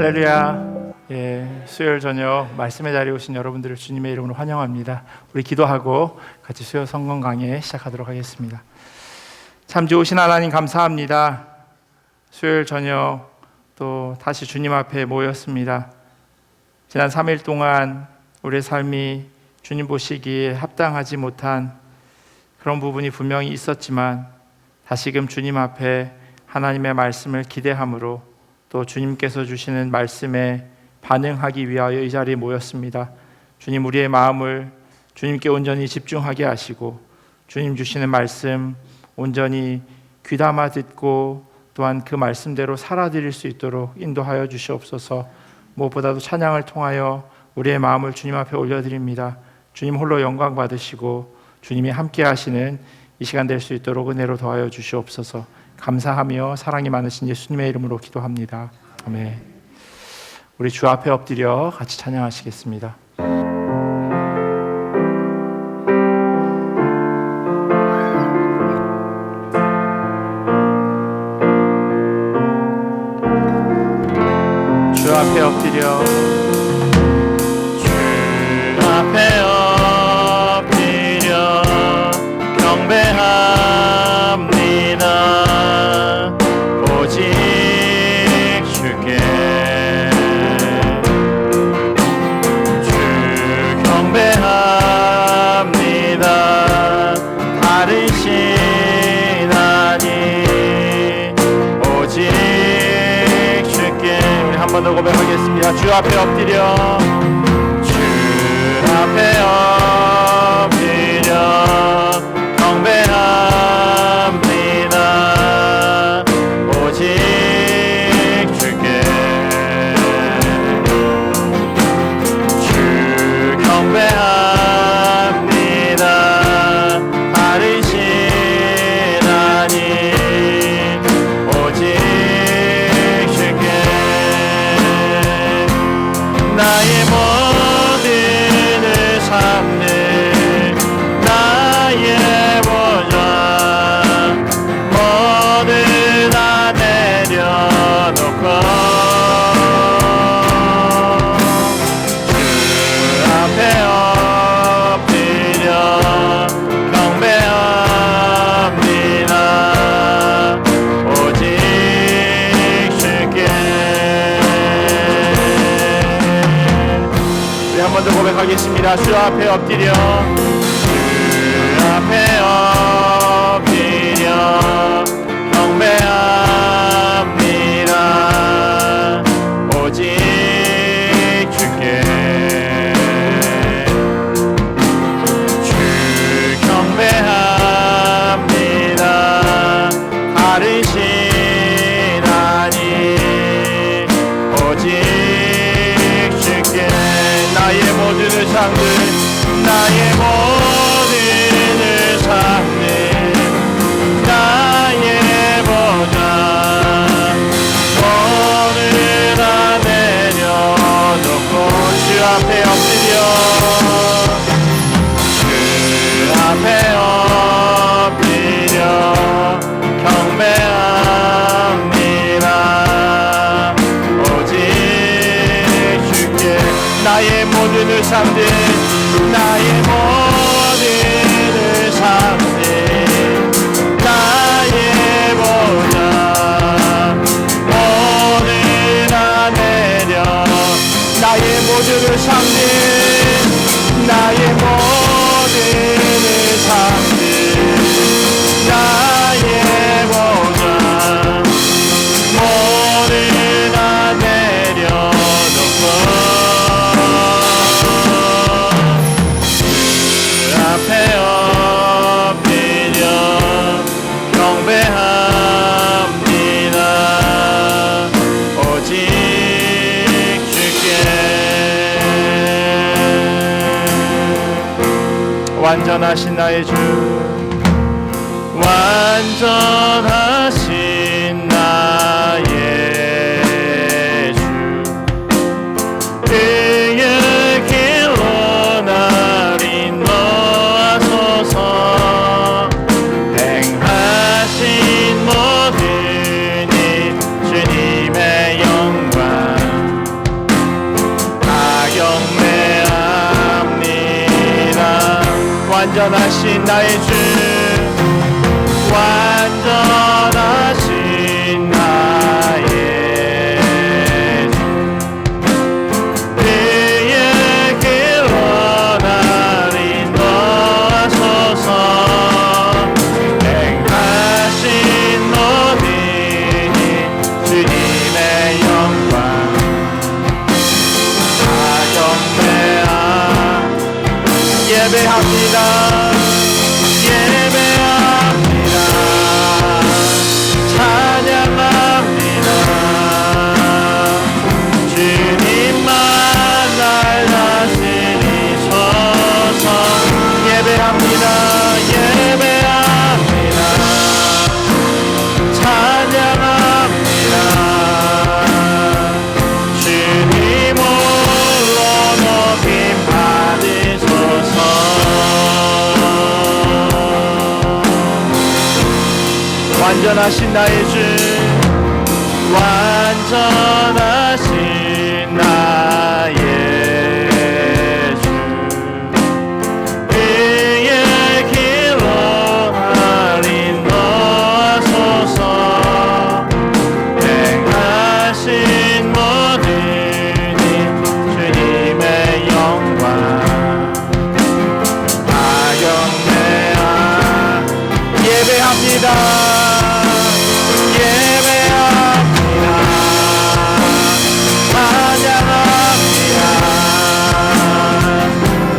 할렐루야. 수요일 저녁 말씀의 자리에 오신 여러분들을 주님의 이름으로 환영합니다. 우리 기도하고 같이 수요 성경 강해 시작하도록 하겠습니다. 참 좋으신 하나님 감사합니다. 수요일 저녁 또 다시 주님 앞에 모였습니다. 지난 3일 동안 우리의 삶이 주님 보시기에 합당하지 못한 그런 부분이 분명히 있었지만 다시금 주님 앞에 하나님의 말씀을 기대함으로 또 주님께서 주시는 말씀에 반응하기 위하여 이 자리에 모였습니다. 주님, 우리의 마음을 주님께 온전히 집중하게 하시고 주님 주시는 말씀 온전히 귀담아 듣고 또한 그 말씀대로 살아드릴 수 있도록 인도하여 주시옵소서. 무엇보다도 찬양을 통하여 우리의 마음을 주님 앞에 올려드립니다. 주님 홀로 영광 받으시고 주님이 함께 하시는 이 시간 될 수 있도록 은혜로 더하여 주시옵소서. 감사하며 사랑이 많으신 예수님의 이름으로 기도합니다. 아멘. 우리 주 앞에 엎드려 같이 찬양하시겠습니다. 주 앞에 엎드려 주 앞에 엎드려 경배합니다. 오직 주께 주 경배합니다. 다른 신 아니 오직 주께. 우리 한 번 더 고백하겠습니다. 주 앞에 엎드려 주 앞에 엎드려 경배합니다. 오직 주께 주 경배합니다. 다른 신 아니 오직 주께. 나의 모든 삶을 나의 보좌 모두 다 내려놓고 주 앞에 엎드려 경배합니다. 오직 주께. 우리 한 번 더 고백하겠습니다. 주 앞에 엎드려 주 앞에 엎드려 경배합니다. 오직 주께 주 경배합니다. 다른 신 아니 오직 주께. 나의 모든 삶들 나의 모든 삶들 나의 보좌 모두 다 내려놓고 주 앞에 엎드려 주 앞에 엎드려 경배합니다. 오직 주께. 나의 모든 삶들 나의 모든 삶들 나의 보좌 모두 다 내려 나의 모든 삶들 나의 모든 삶들 나의 보좌 모두 다 내려놓고 앞에 엎드려 경배합니다. 오직 주께. 완전하신 나의 주 완전하신 나의 주 그의 길로 날 인도하소서. 행하신 모든 일 주님의 영광 완전하신 나의 주, 완전하신 나의 주, 그의 길로 날 인도하소서. 행하신 모든 주님의 영광 다 경배하 예배합니다. 예배합니다. 찬양합니다. 주님만 날 다스리소서. 예배합니다. 예배합니다. 찬양합니다. 주님 홀로 높임 받으소서. 완전하신 나의 주, 완전하신 나의 주, 그의 길로 날 인도하소서. 행하신 모든 일 주님의 영광 다 경배하 예배합니다. 예배합니다. 찬양합니다.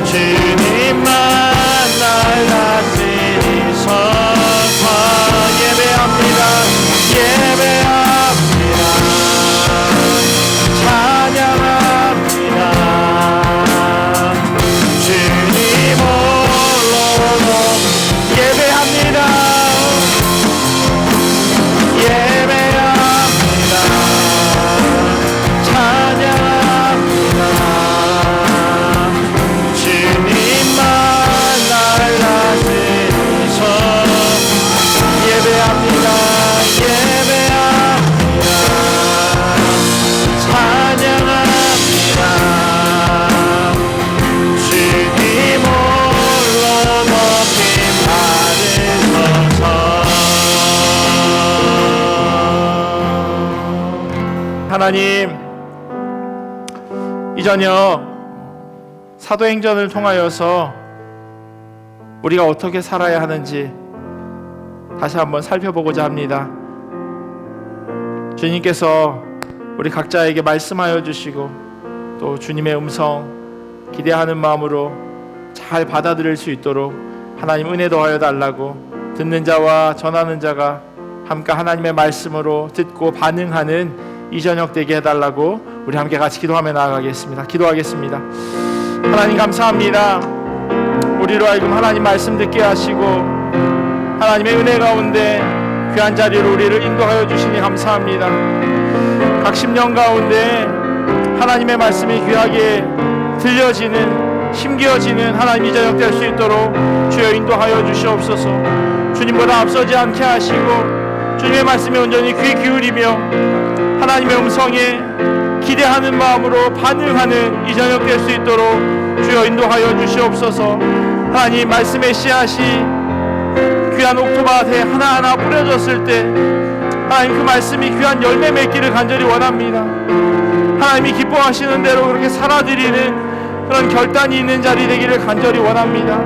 주님만 날 다스리소서. 예배합니다. 예배합니다. 찬양합니다. 주님 홀로 예배합니다. 예배합니다. 찬양합니다. 주님만 날 다스리소서. 예배합니다. 예배합니다. 찬양합니다. 주님 홀로 높임 받으소서. 하나님, 이 저녁 사도행전을 통하여서 우리가 어떻게 살아야 하는지 다시 한번 살펴보고자 합니다. 주님께서 우리 각자에게 말씀하여 주시고 또 주님의 음성 기대하는 마음으로 잘 받아들일 수 있도록 하나님 은혜 더하여 달라고, 듣는 자와 전하는 자가 함께 하나님의 말씀으로 듣고 반응하는 이 저녁 되게 해달라고 우리 함께 같이 기도하며 나아가겠습니다. 기도하겠습니다. 하나님 감사합니다. 우리로 하여금 하나님 말씀 듣게 하시고 하나님의 은혜 가운데 귀한 자리로 우리를 인도하여 주시니 감사합니다. 각 심령 가운데 하나님의 말씀이 귀하게 들려지는, 심겨지는 하나님 이 저녁 될 수 있도록 주여 인도하여 주시옵소서. 주님보다 앞서지 않게 하시고 주님의 말씀에 온전히 귀 기울이며 하나님의 음성에 기대하는 마음으로 반응하는 이 저녁 될 수 있도록 주여 인도하여 주시옵소서. 하나님 말씀의 씨앗이 귀한 옥토밭에 하나하나 뿌려졌을 때 하나님 그 말씀이 귀한 열매 맺기를 간절히 원합니다. 하나님이 기뻐하시는 대로 그렇게 살아드리는 그런 결단이 있는 자리 되기를 간절히 원합니다.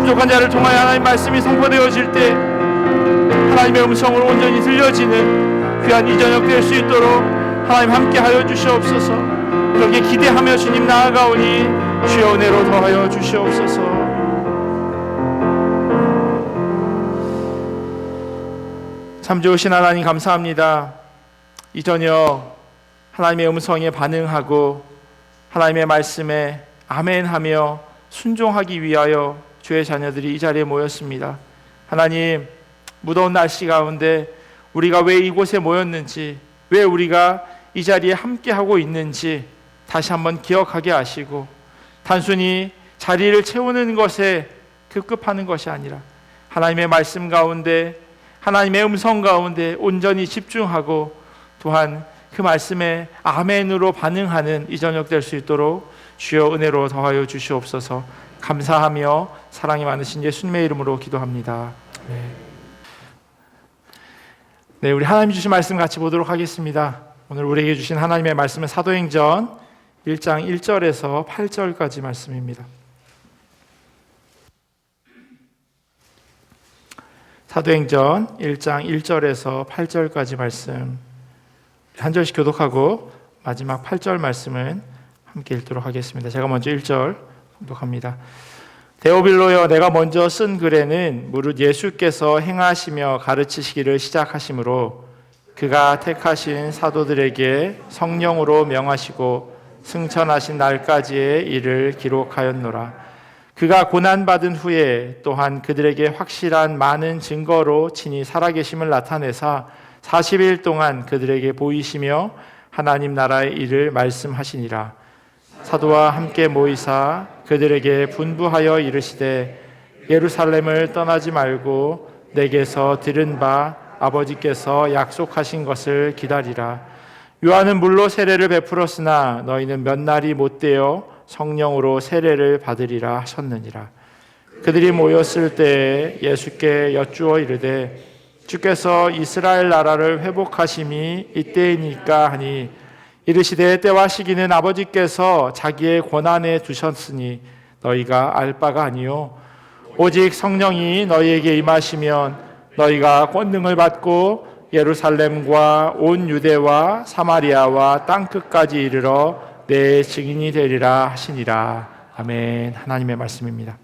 부족한 자를 통하여 하나님 말씀이 선포되어질 때 하나님의 음성으로 온전히 들려지는 귀한 이 저녁 될 수 있도록 하나님 함께 하여 주시옵소서. 그렇게 기대하며 주님 나아가오니 주여 은혜로 더하여 주시옵소서. 참 좋으신 하나님 감사합니다. 이 저녁 하나님의 음성에 반응하고 하나님의 말씀에 아멘하며 순종하기 위하여 주의 자녀들이 이 자리에 모였습니다. 하나님, 무더운 날씨 가운데 우리가 왜 이곳에 모였는지, 왜 우리가 이 자리에 함께하고 있는지 다시 한번 기억하게 하시고, 단순히 자리를 채우는 것에 급급하는 것이 아니라 하나님의 말씀 가운데, 하나님의 음성 가운데 온전히 집중하고 또한 그 말씀에 아멘으로 반응하는 이 저녁 될 수 있도록 주여 은혜로 더하여 주시옵소서. 감사하며 사랑이 많으신 예수님의 이름으로 기도합니다. 네, 우리 하나님 주신 말씀 같이 보도록 하겠습니다. 오늘 우리에게 주신 하나님의 말씀은 사도행전 1장 1절에서 8절까지 말씀입니다. 사도행전 1장 1절에서 8절까지 말씀 한 절씩 교독하고 마지막 8절 말씀은 함께 읽도록 하겠습니다. 제가 먼저 1절 교독합니다. 데오빌로여, 내가 먼저 쓴 글에는 무릇 예수께서 행하시며 가르치시기를 시작하심으로 그가 택하신 사도들에게 성령으로 명하시고 승천하신 날까지의 일을 기록하였노라. 그가 고난받은 후에 또한 그들에게 확실한 많은 증거로 친히 살아계심을 나타내사 40일 동안 그들에게 보이시며 하나님 나라의 일을 말씀하시니라. 사도와 함께 모이사 그들에게 분부하여 이르시되 예루살렘을 떠나지 말고 내게서 들은 바 아버지께서 약속하신 것을 기다리라. 요한은 물로 세례를 베풀었으나 너희는 몇 날이 못되어 성령으로 세례를 받으리라 하셨느니라. 그들이 모였을 때에 예수께 여쭈어 이르되 주께서 이스라엘 나라를 회복하심이 이때이니까 하니 이르시되 때와 시기는 아버지께서 자기의 권한에 두셨으니 너희가 알 바가 아니요 오직 성령이 너희에게 임하시면 너희가 권능을 받고 예루살렘과 온 유대와 사마리아와 땅끝까지 이르러 내 증인이 되리라 하시니라. 아멘. 하나님의 말씀입니다.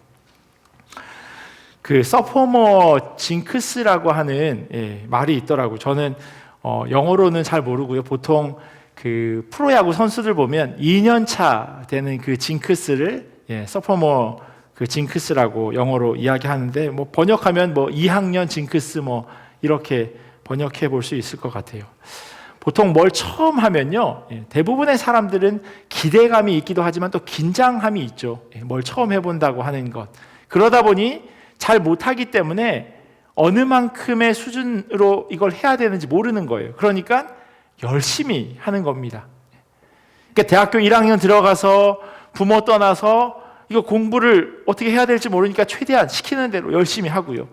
그 서포머 징크스라고 하는 말이 있더라고요. 저는 영어로는 잘 모르고요. 보통 그 프로야구 선수들 보면 2년차 되는 그 징크스를 서포머 그 징크스라고 영어로 이야기하는데 뭐 번역하면 뭐 2학년 징크스 뭐 이렇게 번역해 볼 수 있을 것 같아요. 보통 뭘 처음 하면요, 대부분의 사람들은 기대감이 있기도 하지만 또 긴장함이 있죠. 뭘 처음 해본다고 하는 것. 그러다 보니 잘 못하기 때문에 어느 만큼의 수준으로 이걸 해야 되는지 모르는 거예요. 그러니까 열심히 하는 겁니다. 그러니까 대학교 1학년 들어가서 부모 떠나서 이거 공부를 어떻게 해야 될지 모르니까 최대한 시키는 대로 열심히 하고요.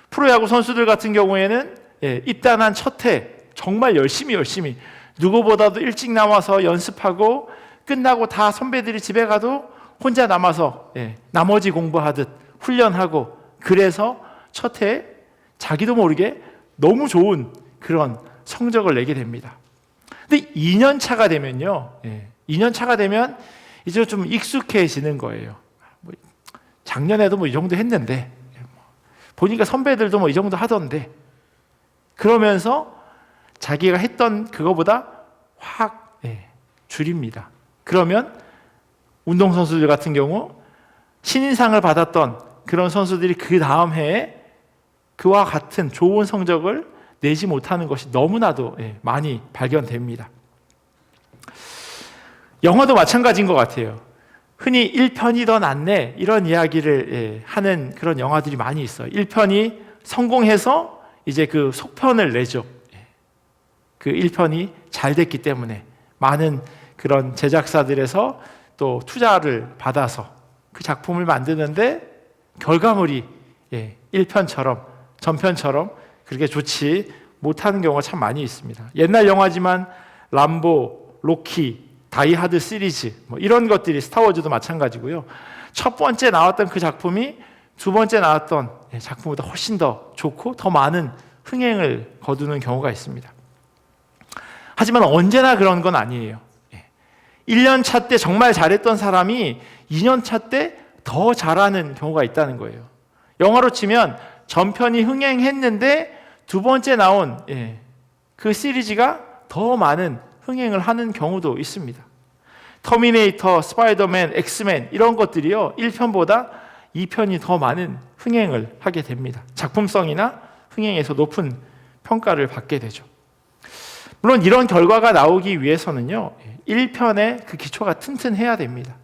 프로야구 선수들 같은 경우에는 입단한 첫 해 정말 열심히 누구보다도 일찍 나와서 연습하고 끝나고 다 선배들이 집에 가도 혼자 남아서 나머지 공부하듯 훈련하고 그래서 첫 해 자기도 모르게 너무 좋은 그런 성적을 내게 됩니다. 근데 2년 차가 되면요, 2년 차가 되면 이제 좀 익숙해지는 거예요. 작년에도 뭐 이 정도 했는데 보니까 선배들도 뭐 이 정도 하던데 그러면서 자기가 했던 그거보다 확 줄입니다. 그러면 운동선수들 같은 경우 신인상을 받았던 그런 선수들이 그 다음 해에 그와 같은 좋은 성적을 내지 못하는 것이 너무나도 많이 발견됩니다. 영어도 마찬가지인 것 같아요. 흔히 1편이 더 낫네 이런 이야기를 하는 그런 영화들이 많이 있어요. 1편이 성공해서 이제 그 속편을 내죠. 그 1편이 잘 됐기 때문에 많은 그런 제작사들에서 또 투자를 받아서 그 작품을 만드는데 결과물이 1편처럼 전편처럼 그렇게 좋지 못하는 경우가 참 많이 있습니다. 옛날 영화지만 람보, 로키, 다이하드 시리즈 뭐 이런 것들이 스타워즈도 마찬가지고요. 첫 번째 나왔던 그 작품이 두 번째 나왔던 작품보다 훨씬 더 좋고 더 많은 흥행을 거두는 경우가 있습니다. 하지만 언제나 그런 건 아니에요. 1년 차 때 정말 잘했던 사람이 2년 차 때 더 잘하는 경우가 있다는 거예요. 영화로 치면 전편이 흥행했는데 두 번째 나온 그 시리즈가 더 많은 흥행을 하는 경우도 있습니다. 터미네이터, 스파이더맨, 엑스맨 이런 것들이요 1편보다 2편이 더 많은 흥행을 하게 됩니다. 작품성이나 흥행에서 높은 평가를 받게 되죠. 물론 이런 결과가 나오기 위해서는요 1편의 그 기초가 튼튼해야 됩니다.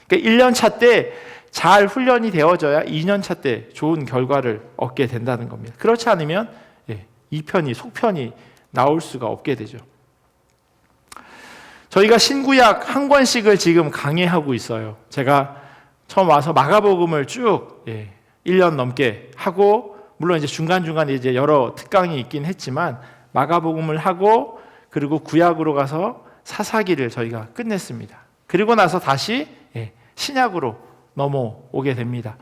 그러니까 1년 차 때 잘 훈련이 되어져야 2년 차 때 좋은 결과를 얻게 된다는 겁니다. 그렇지 않으면 2편이 속편이 나올 수가 없게 되죠. 저희가 신구약 한 권씩을 지금 강해하고 있어요. 제가 처음 와서 마가복음을 쭉 1년 넘게 하고, 물론 이제 중간중간에 이제 여러 특강이 있긴 했지만 마가복음을 하고, 그리고 구약으로 가서 사사기를 저희가 끝냈습니다. 그리고 나서 다시 신약으로 넘어오게 됩니다.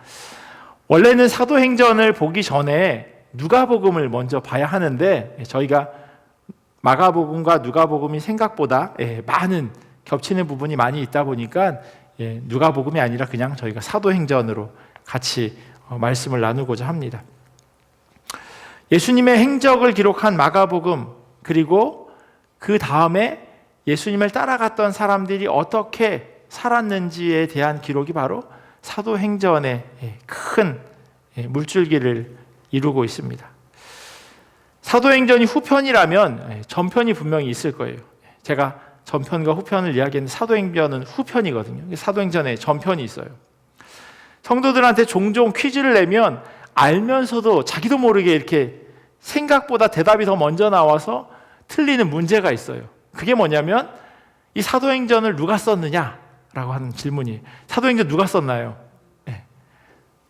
원래는 사도행전을 보기 전에 누가복음을 먼저 봐야 하는데, 저희가 마가복음과 누가복음이 생각보다 많은 겹치는 부분이 많이 있다 보니까 누가복음이 아니라 그냥 저희가 사도행전으로 같이 말씀을 나누고자 합니다. 예수님의 행적을 기록한 마가복음, 그리고 그 다음에 예수님을 따라갔던 사람들이 어떻게 살았는지에 대한 기록이 바로 사도행전의 큰 물줄기를 이루고 있습니다. 사도행전이 후편이라면 전편이 분명히 있을 거예요. 제가 전편과 후편을 이야기했는데 사도행전은 후편이거든요. 사도행전에 전편이 있어요. 성도들한테 종종 퀴즈를 내면 알면서도 자기도 모르게 이렇게 생각보다 대답이 더 먼저 나와서 틀리는 문제가 있어요. 그게 뭐냐면, 이 사도행전을 누가 썼느냐라고 하는 질문이, 사도행전 누가 썼나요?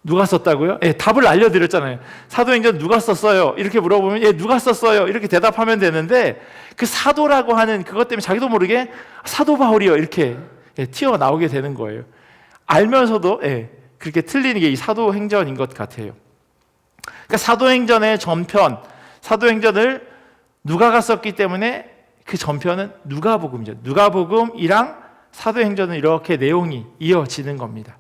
누가 썼다고요? 답을 알려드렸잖아요. 사도행전 누가 썼어요? 이렇게 물어보면 누가 썼어요? 이렇게 대답하면 되는데, 그 사도라고 하는 그것 때문에 자기도 모르게 사도 바울이요 이렇게 튀어나오게 되는 거예요. 알면서도 그렇게 틀리는 게 이 사도행전인 것 같아요. 그러니까 사도행전의 전편, 사도행전을 누가가 썼기 때문에 그 전편은 누가복음이죠. 누가복음이랑 사도행전은 이렇게 내용이 이어지는 겁니다.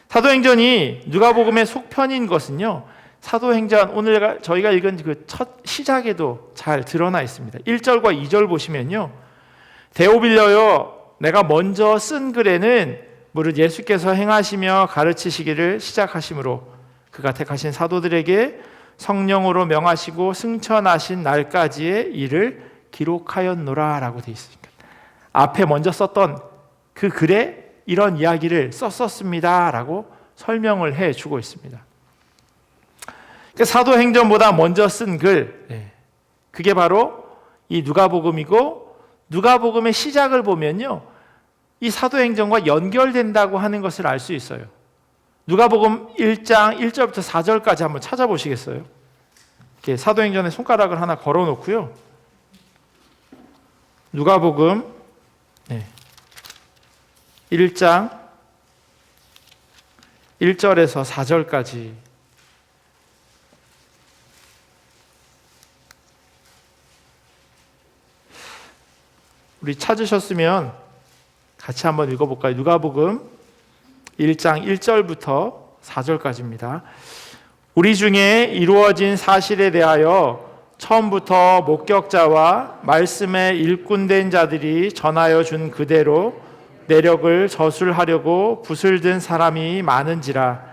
사도행전이 누가복음의 속편인 것은요, 사도행전 오늘 저희가 읽은 그 첫 시작에도 잘 드러나 있습니다. 1절과 2절 보시면요, 데오빌려여 내가 먼저 쓴 글에는 무릇 예수께서 행하시며 가르치시기를 시작하심으로 그가 택하신 사도들에게 성령으로 명하시고 승천하신 날까지의 일을 기록하였노라 라고 되어 있으니까, 앞에 먼저 썼던 그 글에 이런 이야기를 썼었습니다 라고 설명을 해주고 있습니다. 그러니까 사도행전보다 먼저 쓴 글, 그게 바로 이 누가복음이고, 누가복음의 시작을 보면요, 이 사도행전과 연결된다고 하는 것을 알 수 있어요. 누가복음 1장 1절부터 4절까지 한번 찾아보시겠어요? 이렇게 사도행전에 손가락을 하나 걸어 놓고요, 누가복음 1장 1절에서 4절까지 우리 찾으셨으면 같이 한번 읽어볼까요? 누가복음 1장 1절부터 4절까지입니다. 우리 중에 이루어진 사실에 대하여 처음부터 목격자와 말씀의 일꾼된 자들이 전하여 준 그대로 내력을 저술하려고 붓을 든 사람이 많은지라,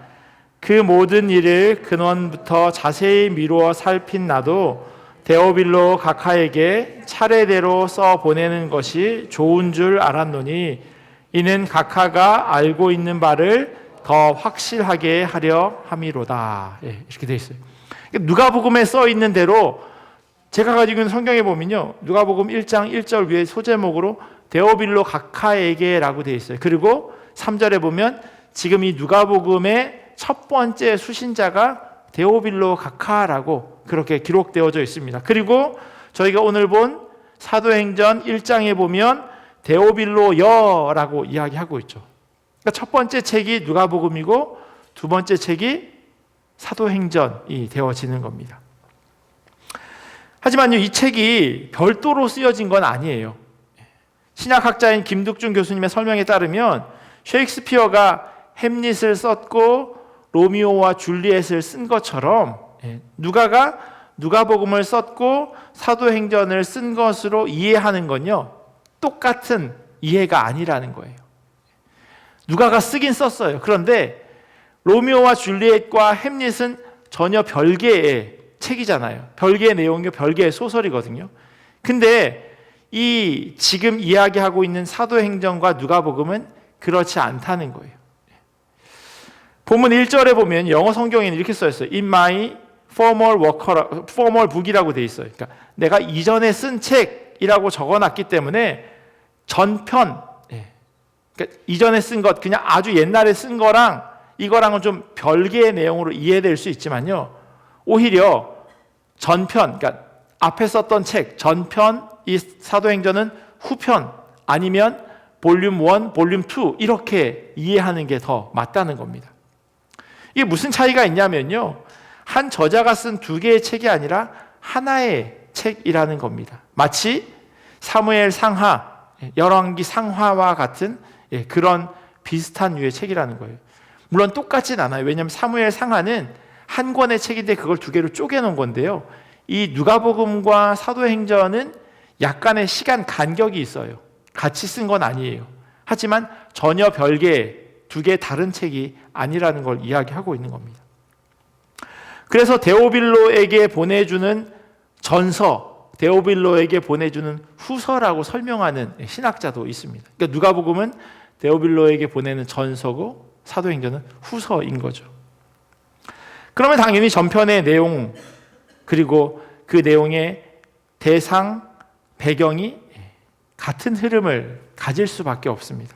그 모든 일을 근원부터 자세히 미루어 살핀 나도 데오빌로 각하에게 차례대로 써 보내는 것이 좋은 줄 알았노니, 이는 각하가 알고 있는 바를 더 확실하게 하려 함이로다. 이렇게 되어 있어요. 누가복음에 써 있는 대로 제가 가지고 있는 성경에 보면요, 누가복음 1장 1절 위에 소제목으로 데오빌로 각하에게 라고 되어 있어요. 그리고 3절에 보면 지금 이 누가복음의 첫 번째 수신자가 데오빌로 각하라고 그렇게 기록되어져 있습니다. 그리고 저희가 오늘 본 사도행전 1장에 보면 데오빌로여라고 이야기하고 있죠. 그러니까 첫 번째 책이 누가복음이고 두 번째 책이 사도행전이 되어지는 겁니다. 하지만요, 이 책이 별도로 쓰여진 건 아니에요. 신약학자인 김득중 교수님의 설명에 따르면 셰익스피어가 햄릿을 썼고 로미오와 줄리엣을 쓴 것처럼 누가가 누가복음을 썼고 사도행전을 쓴 것으로 이해하는 건요, 똑같은 이해가 아니라는 거예요. 누가가 쓰긴 썼어요. 그런데 로미오와 줄리엣과 햄릿은 전혀 별개의 책이잖아요. 별개의 내용이고 별개의 소설이거든요. 근데 이 지금 이야기하고 있는 사도행전과 누가복음은 그렇지 않다는 거예요. 본문 1절에 보면 영어 성경에는 이렇게 써 있어요. In my former book이라고 돼 있어요. 그러니까 내가 이전에 쓴 책이라고 적어놨기 때문에 전편, 그러니까 이전에 쓴 것, 그냥 아주 옛날에 쓴 거랑 이거랑은 좀 별개의 내용으로 이해될 수 있지만요, 오히려 전편, 그러니까 앞에 썼던 책 전편, 이 사도행전은 후편 아니면 볼륨 1, 볼륨 2 이렇게 이해하는 게 더 맞다는 겁니다. 이게 무슨 차이가 있냐면요, 한 저자가 쓴 두 개의 책이 아니라 하나의 책이라는 겁니다. 마치 사무엘 상하, 열왕기 상하와 같은 그런 비슷한 류의 책이라는 거예요. 물론 똑같진 않아요. 왜냐하면 사무엘 상하는 한 권의 책인데 그걸 두 개로 쪼개놓은 건데요, 이 누가복음과 사도행전은 약간의 시간 간격이 있어요. 같이 쓴 건 아니에요. 하지만 전혀 별개의 두 개의 다른 책이 아니라는 걸 이야기하고 있는 겁니다. 그래서 데오빌로에게 보내주는 전서, 데오빌로에게 보내주는 후서라고 설명하는 신학자도 있습니다. 그러니까 누가복음은 데오빌로에게 보내는 전서고 사도행전은 후서인 거죠. 그러면 당연히 전편의 내용, 그리고 그 내용의 대상, 배경이 같은 흐름을 가질 수밖에 없습니다.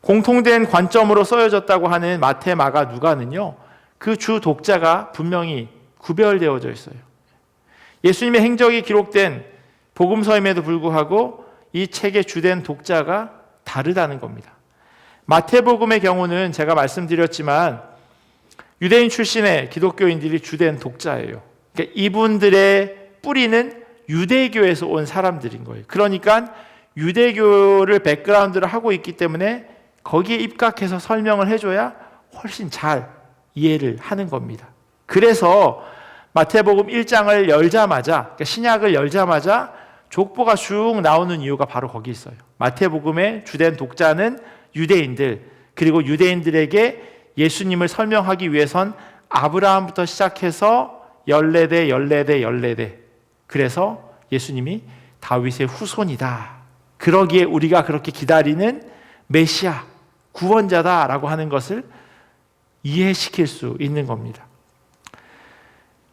공통된 관점으로 써여졌다고 하는 마태, 마가, 누가는요, 그 주 독자가 분명히 구별되어져 있어요. 예수님의 행적이 기록된 복음서임에도 불구하고 이 책의 주된 독자가 다르다는 겁니다. 마태복음의 경우는 제가 말씀드렸지만 유대인 출신의 기독교인들이 주된 독자예요. 그러니까 이분들의 뿌리는 유대교에서 온 사람들인 거예요. 그러니까 유대교를 백그라운드를 하고 있기 때문에 거기에 입각해서 설명을 해줘야 훨씬 잘 이해를 하는 겁니다. 그래서 마태복음 1장을 열자마자, 그러니까 신약을 열자마자 족보가 쭉 나오는 이유가 바로 거기 있어요. 마태복음의 주된 독자는 유대인들, 그리고 유대인들에게 예수님을 설명하기 위해선 아브라함부터 시작해서 14대, 그래서 예수님이 다윗의 후손이다. 그러기에 우리가 그렇게 기다리는 메시아, 구원자다라고 하는 것을 이해시킬 수 있는 겁니다.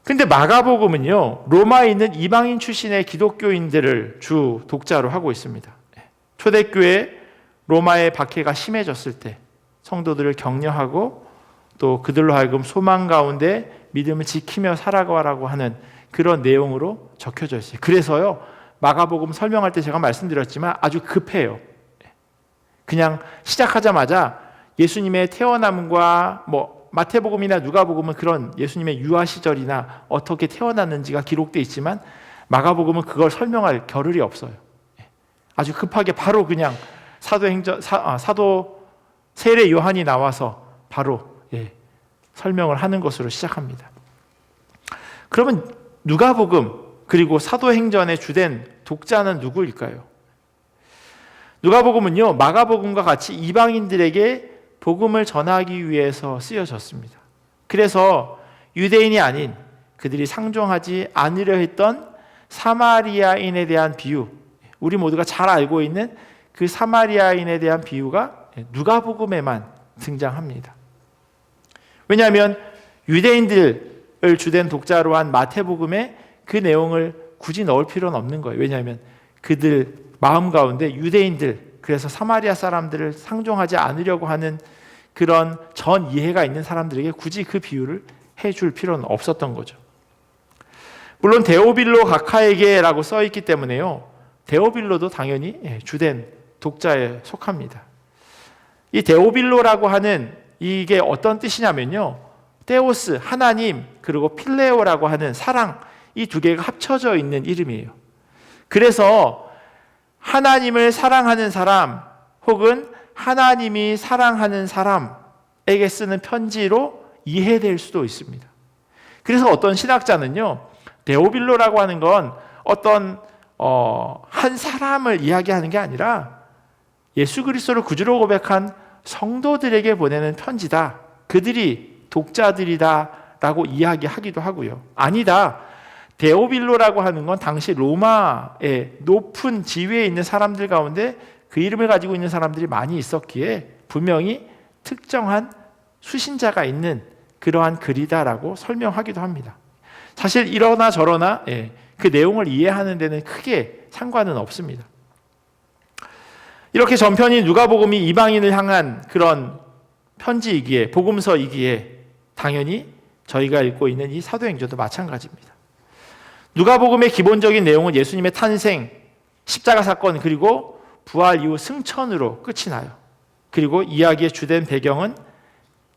근데 마가복음은요, 로마에 있는 이방인 출신의 기독교인들을 주 독자로 하고 있습니다. 초대교회 로마의 박해가 심해졌을 때 성도들을 격려하고 또 그들로 하여금 소망 가운데 믿음을 지키며 살아가라고 하는 그런 내용으로 적혀져 있어요. 그래서요, 마가복음 설명할 때 제가 말씀드렸지만 아주 급해요. 그냥 시작하자마자 예수님의 태어남과 마태복음이나 누가복음은 그런 예수님의 유아 시절이나 어떻게 태어났는지가 기록되어 있지만 마가복음은 그걸 설명할 겨를이 없어요. 아주 급하게 바로 그냥 사도 세례 요한이 나와서 바로 설명을 하는 것으로 시작합니다. 그러면 누가복음 그리고 사도행전의 주된 독자는 누구일까요? 누가복음은요, 마가복음과 같이 이방인들에게 복음을 전하기 위해서 쓰여졌습니다. 그래서 유대인이 아닌 그들이 상종하지 않으려 했던 사마리아인에 대한 비유, 우리 모두가 잘 알고 있는 그 사마리아인에 대한 비유가 누가복음에만 등장합니다. 왜냐하면 유대인들을 주된 독자로 한 마태복음에 그 내용을 굳이 넣을 필요는 없는 거예요. 왜냐하면 그들 마음 가운데 유대인들, 그래서 사마리아 사람들을 상종하지 않으려고 하는 그런 전 이해가 있는 사람들에게 굳이 그 비유를 해줄 필요는 없었던 거죠. 물론 데오빌로 각하에게라고 써있기 때문에요, 데오빌로도 당연히 주된 독자에 속합니다. 이 데오빌로라고 하는 이게 어떤 뜻이냐면요, 테오스, 하나님, 그리고 필레오라고 하는 사랑, 이 두 개가 합쳐져 있는 이름이에요. 그래서 하나님을 사랑하는 사람 혹은 하나님이 사랑하는 사람에게 쓰는 편지로 이해될 수도 있습니다. 그래서 어떤 신학자는요, 데오빌로라고 하는 건 어떤 한 사람을 이야기하는 게 아니라 예수 그리스도를 구주로 고백한 성도들에게 보내는 편지다, 그들이 독자들이다 라고 이야기하기도 하고요. 아니다, 데오빌로라고 하는 건 당시 로마의 높은 지위에 있는 사람들 가운데 그 이름을 가지고 있는 사람들이 많이 있었기에 분명히 특정한 수신자가 있는 그러한 글이다라고 설명하기도 합니다. 사실 이러나 저러나 그 내용을 이해하는 데는 크게 상관은 없습니다. 이렇게 전편이 누가복음이 이방인을 향한 그런 편지이기에, 복음서이기에 당연히 저희가 읽고 있는 이 사도행전도 마찬가지입니다. 누가복음의 기본적인 내용은 예수님의 탄생, 십자가 사건, 그리고 부활 이후 승천으로 끝이 나요. 그리고 이야기의 주된 배경은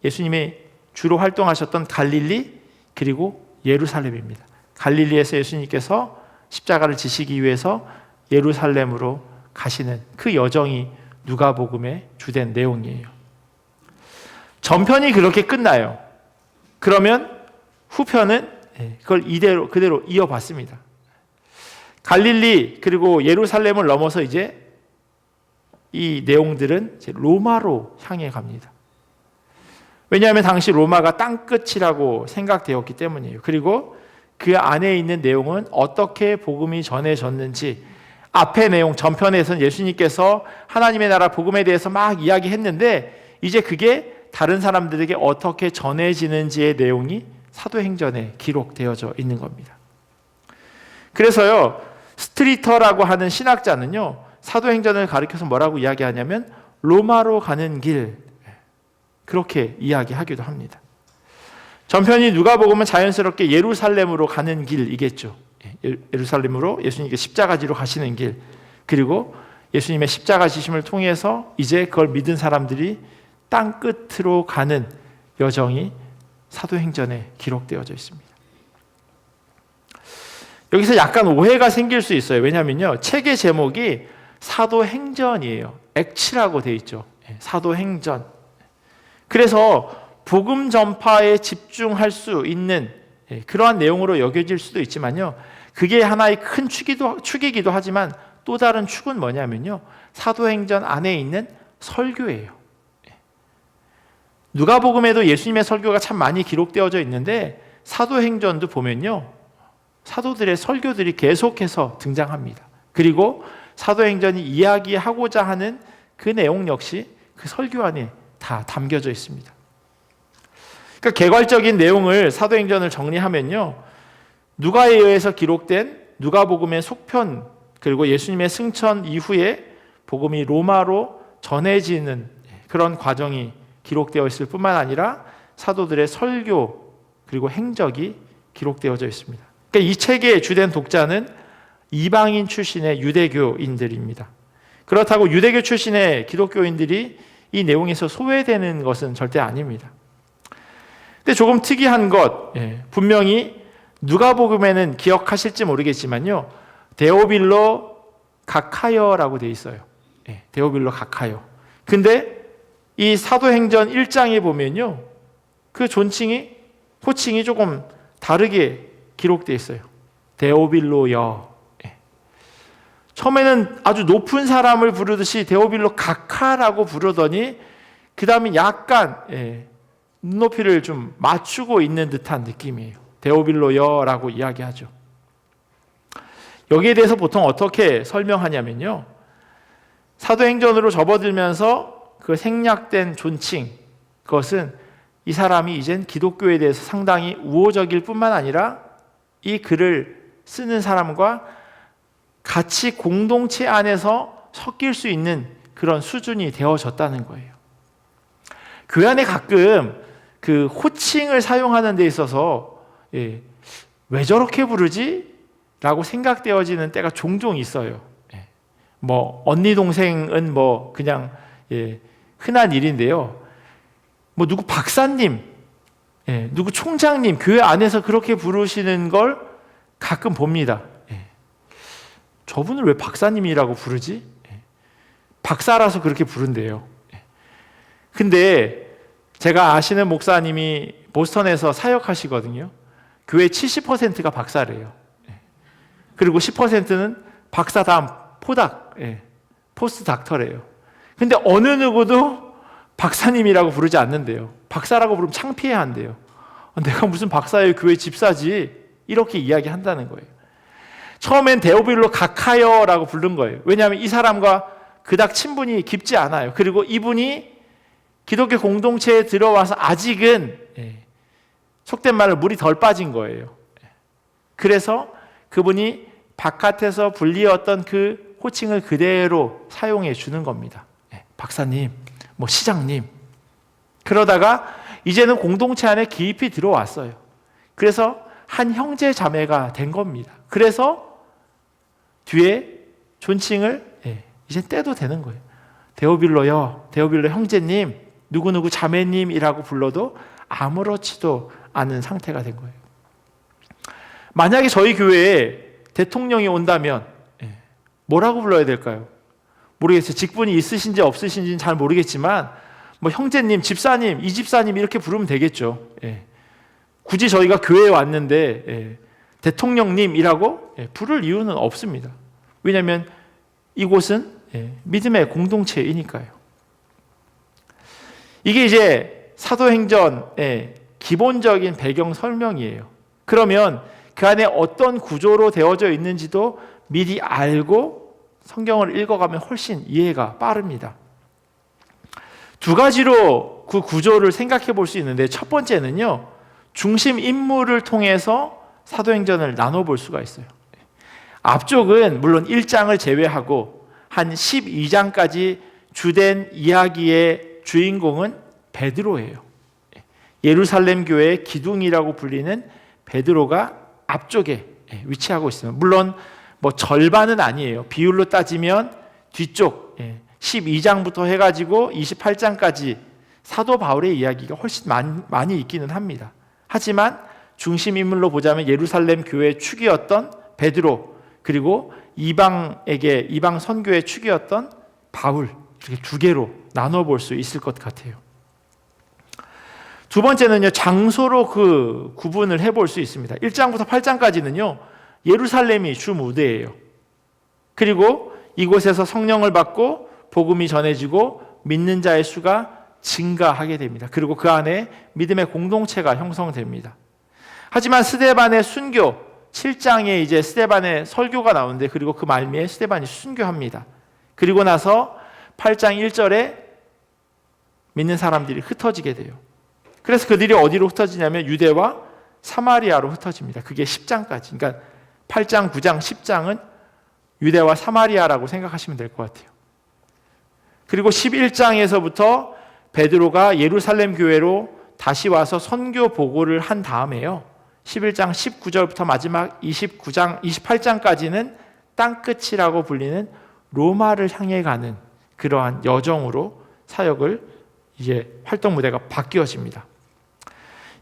예수님이 주로 활동하셨던 갈릴리 그리고 예루살렘입니다. 갈릴리에서 예수님께서 십자가를 지시기 위해서 예루살렘으로 가시는 그 여정이 누가복음의 주된 내용이에요. 전편이 그렇게 끝나요. 그러면 후편은 그걸 그대로 이어봤습니다. 갈릴리 그리고 예루살렘을 넘어서 이제 이 내용들은 이제 로마로 향해 갑니다. 왜냐하면 당시 로마가 땅끝이라고 생각되었기 때문이에요. 그리고 그 안에 있는 내용은 어떻게 복음이 전해졌는지, 앞의 내용 전편에서는 예수님께서 하나님의 나라 복음에 대해서 막 이야기했는데 이제 그게 다른 사람들에게 어떻게 전해지는지의 내용이 사도행전에 기록되어져 있는 겁니다. 그래서요, 스트리터라고 하는 신학자는요, 사도행전을 가리켜서 뭐라고 이야기하냐면 로마로 가는 길, 그렇게 이야기하기도 합니다. 전편이 누가복음은 자연스럽게 예루살렘으로 가는 길이겠죠. 예루살렘으로 예수님께 십자가지로 가시는 길, 그리고 예수님의 십자가 지심을 통해서 이제 그걸 믿은 사람들이 땅 끝으로 가는 여정이 사도행전에 기록되어져 있습니다. 여기서 약간 오해가 생길 수 있어요. 왜냐하면요, 책의 제목이 사도행전이에요. 액치라고 되어 있죠. 사도행전. 그래서 복음 전파에 집중할 수 있는 그러한 내용으로 여겨질 수도 있지만요, 그게 하나의 큰 축이기도 하지만 또 다른 축은 뭐냐면요, 사도행전 안에 있는 설교예요. 누가복음에도 예수님의 설교가 참 많이 기록되어져 있는데 사도행전도 보면요, 사도들의 설교들이 계속해서 등장합니다. 그리고 사도행전이 이야기하고자 하는 그 내용 역시 그 설교 안에 다 담겨져 있습니다. 그러니까 개괄적인 내용을 사도행전을 정리하면요, 누가에 의해서 기록된 누가복음의 속편, 그리고 예수님의 승천 이후에 복음이 로마로 전해지는 그런 과정이 기록되어 있을 뿐만 아니라 사도들의 설교 그리고 행적이 기록되어져 있습니다. 그러니까 이 책의 주된 독자는 이방인 출신의 유대교인들입니다. 그렇다고 유대교 출신의 기독교인들이 이 내용에서 소외되는 것은 절대 아닙니다. 근데 조금 특이한 것, 분명히 누가복음에는 기억하실지 모르겠지만요, 데오빌로 가카여라고 되어 있어요. 데오빌로 가카여. 근데 이 사도행전 1장에 보면요, 그 호칭이 조금 다르게 기록되어 있어요. 데오빌로여. 처음에는 아주 높은 사람을 부르듯이 데오빌로 가카라고 부르더니 그 다음에 약간 눈높이를 좀 맞추고 있는 듯한 느낌이에요. 데오빌로여라고 이야기하죠. 여기에 대해서 보통 어떻게 설명하냐면요, 사도행전으로 접어들면서 그 생략된 존칭, 그것은 이 사람이 이젠 기독교에 대해서 상당히 우호적일 뿐만 아니라 이 글을 쓰는 사람과 같이 공동체 안에서 섞일 수 있는 그런 수준이 되어졌다는 거예요. 교회 안에 가끔 그 호칭을 사용하는 데 있어서 왜 저렇게 부르지? 라고 생각되어지는 때가 종종 있어요. 뭐 언니 동생은 뭐 그냥 흔한 일인데요, 뭐 누구 박사님, 누구 총장님, 교회 안에서 그렇게 부르시는 걸 가끔 봅니다. 저분을 왜 박사님이라고 부르지? 박사라서 그렇게 부른대요. 근데 제가 아시는 목사님이 보스턴에서 사역하시거든요. 교회 70%가 박사래요. 그리고 10%는 박사 다음 포스트 닥터래요. 근데 어느 누구도 박사님이라고 부르지 않는데요. 박사라고 부르면 창피해한대요. 내가 무슨 박사예요, 교회 집사지, 이렇게 이야기한다는 거예요. 처음엔 데오빌로 가카여라고 부른 거예요. 왜냐하면 이 사람과 그닥 친분이 깊지 않아요. 그리고 이분이 기독교 공동체에 들어와서 아직은 속된 말로 물이 덜 빠진 거예요. 그래서 그분이 바깥에서 불리었던 그 호칭을 그대로 사용해 주는 겁니다. 박사님, 뭐 시장님. 그러다가 이제는 공동체 안에 깊이 들어왔어요. 그래서 한 형제 자매가 된 겁니다. 그래서 뒤에 존칭을 이제 떼도 되는 거예요. 데오빌로요, 데오빌로 형제님, 누구누구 자매님이라고 불러도 아무렇지도 않은 상태가 된 거예요. 만약에 저희 교회에 대통령이 온다면 뭐라고 불러야 될까요? 모르겠어요. 직분이 있으신지 없으신지는 잘 모르겠지만 뭐 형제님, 집사님, 이 집사님 이렇게 부르면 되겠죠. 굳이 저희가 교회에 왔는데 대통령님이라고 부를 이유는 없습니다. 왜냐하면 이곳은 믿음의 공동체이니까요. 이게 이제 사도행전의 기본적인 배경 설명이에요. 그러면 그 안에 어떤 구조로 되어져 있는지도 미리 알고 성경을 읽어가면 훨씬 이해가 빠릅니다. 두 가지로 그 구조를 생각해 볼 수 있는데, 첫 번째는요, 중심 인물을 통해서 사도행전을 나눠볼 수가 있어요. 앞쪽은 물론 1장을 제외하고 한 12장까지 주된 이야기의 주인공은 베드로예요. 예루살렘 교회의 기둥이라고 불리는 베드로가 앞쪽에 위치하고 있습니다. 물론 뭐 절반은 아니에요. 비율로 따지면 뒤쪽 12장부터 해가지고 28장까지 사도 바울의 이야기가 훨씬 많이 있기는 합니다. 하지만 중심 인물로 보자면 예루살렘 교회의 축이었던 베드로, 그리고 이방 선교의 축이었던 바울, 이렇게 두 개로 나눠볼 수 있을 것 같아요. 두 번째는요, 장소로 그 구분을 해볼 수 있습니다. 1장부터 8장까지는요, 예루살렘이 주 무대예요. 그리고 이곳에서 성령을 받고 복음이 전해지고 믿는 자의 수가 증가하게 됩니다. 그리고 그 안에 믿음의 공동체가 형성됩니다. 하지만 스데반의 순교, 7장에 이제 스데반의 설교가 나오는데, 그리고 그 말미에 스데반이 순교합니다. 그리고 나서 8장 1절에 믿는 사람들이 흩어지게 돼요. 그래서 그들이 어디로 흩어지냐면 유대와 사마리아로 흩어집니다. 그게 10장까지. 그러니까 8장, 9장, 10장은 유대와 사마리아라고 생각하시면 될 것 같아요. 그리고 11장에서부터 베드로가 예루살렘 교회로 다시 와서 선교 보고를 한 다음에요, 11장 19절부터 마지막 28장까지는 땅끝이라고 불리는 로마를 향해 가는 그러한 여정으로 사역을 이제 활동 무대가 바뀌어집니다.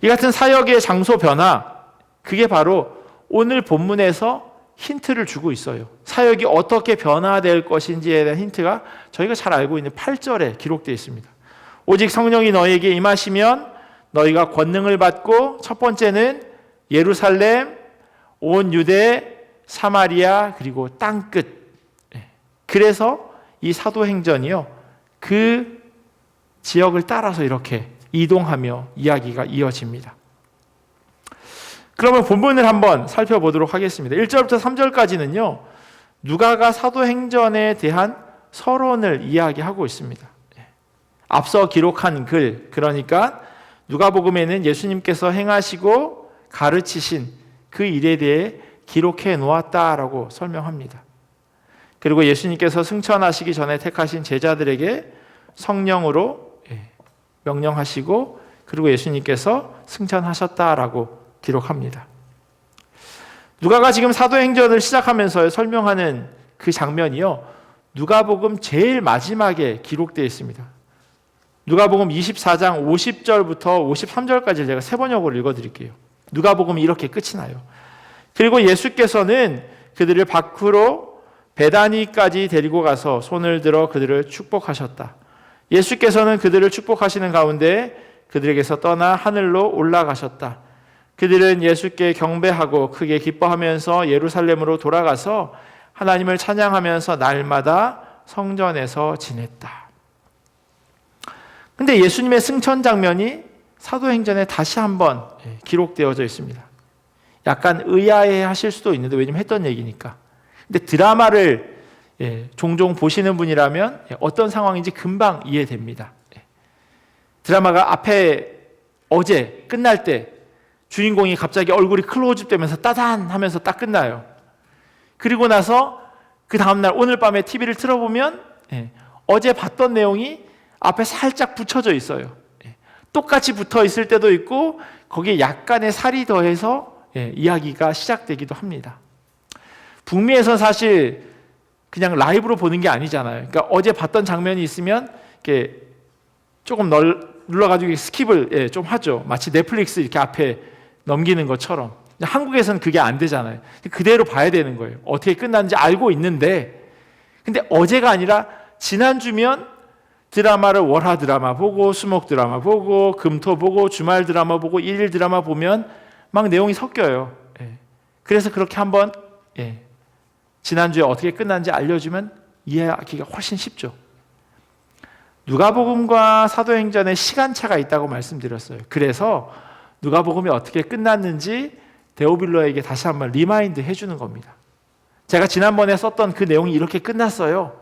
이 같은 사역의 장소 변화, 그게 바로 오늘 본문에서 힌트를 주고 있어요. 사역이 어떻게 변화될 것인지에 대한 힌트가 저희가 잘 알고 있는 8절에 기록되어 있습니다. 오직 성령이 너희에게 임하시면 너희가 권능을 받고, 첫 번째는 예루살렘, 온 유대, 사마리아, 그리고 땅끝. 그래서 이 사도행전이요, 그 지역을 따라서 이렇게 이동하며 이야기가 이어집니다. 그러면 본문을 한번 살펴보도록 하겠습니다. 1절부터 3절까지는요, 누가가 사도행전에 대한 서론을 이야기하고 있습니다. 앞서 기록한 글, 그러니까 누가복음에는 예수님께서 행하시고 가르치신 그 일에 대해 기록해 놓았다라고 설명합니다. 그리고 예수님께서 승천하시기 전에 택하신 제자들에게 성령으로 명령하시고, 그리고 예수님께서 승천하셨다라고 기록합니다. 누가가 지금 사도행전을 시작하면서 설명하는 그 장면이요, 누가복음 제일 마지막에 기록되어 있습니다. 누가복음 24장 50절부터 53절까지 제가 세 번역으로 읽어드릴게요. 누가복음이 이렇게 끝이 나요. 그리고 예수께서는 그들을 밖으로 베다니까지 데리고 가서 손을 들어 그들을 축복하셨다. 예수께서는 그들을 축복하시는 가운데 그들에게서 떠나 하늘로 올라가셨다. 그들은 예수께 경배하고 크게 기뻐하면서 예루살렘으로 돌아가서 하나님을 찬양하면서 날마다 성전에서 지냈다. 근데 예수님의 승천 장면이 사도행전에 다시 한번 기록되어져 있습니다. 약간 의아해 하실 수도 있는데, 왜냐면 했던 얘기니까. 근데 드라마를 종종 보시는 분이라면 어떤 상황인지 금방 이해됩니다. 드라마가 앞에 어제 끝날 때 주인공이 갑자기 얼굴이 클로즈업 되면서 따단 하면서 딱 끝나요. 그리고 나서 그 다음날 오늘 밤에 TV를 틀어보면 어제 봤던 내용이 앞에 살짝 붙여져 있어요. 똑같이 붙어 있을 때도 있고 거기에 약간의 살이 더해서 이야기가 시작되기도 합니다. 북미에서 사실 그냥 라이브로 보는 게 아니잖아요. 그러니까 어제 봤던 장면이 있으면 이렇게 조금 눌러가지고 스킵을 좀 하죠. 마치 넷플릭스 이렇게 앞에 넘기는 것처럼. 한국에서는 그게 안 되잖아요. 그대로 봐야 되는 거예요. 어떻게 끝났는지 알고 있는데, 근데 어제가 아니라 지난주면 드라마를 월화 드라마 보고 수목 드라마 보고 금토 보고 주말 드라마 보고 일일 드라마 보면 막 내용이 섞여요. 그래서 그렇게 한번 지난주에 어떻게 끝났는지 알려주면 이해하기가 훨씬 쉽죠. 누가복음과 사도행전에 시간차가 있다고 말씀드렸어요. 그래서 누가복음이 어떻게 끝났는지 데오빌로에게 다시 한번 리마인드 해주는 겁니다. 제가 지난번에 썼던 그 내용이 이렇게 끝났어요.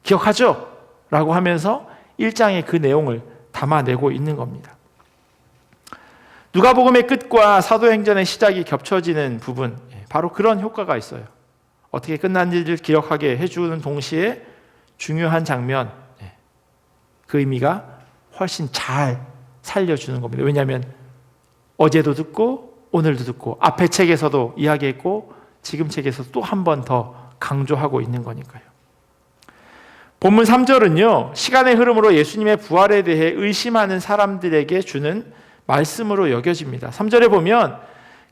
기억하죠? 라고 하면서 1장의 그 내용을 담아내고 있는 겁니다. 누가복음의 끝과 사도행전의 시작이 겹쳐지는 부분, 바로 그런 효과가 있어요. 어떻게 끝났는지를 기억하게 해주는 동시에 중요한 장면, 그 의미가 훨씬 잘 살려주는 겁니다. 왜냐하면 어제도 듣고 오늘도 듣고 앞에 책에서도 이야기했고 지금 책에서 또 한 번 더 강조하고 있는 거니까요. 본문 3절은요, 시간의 흐름으로 예수님의 부활에 대해 의심하는 사람들에게 주는 말씀으로 여겨집니다. 3절에 보면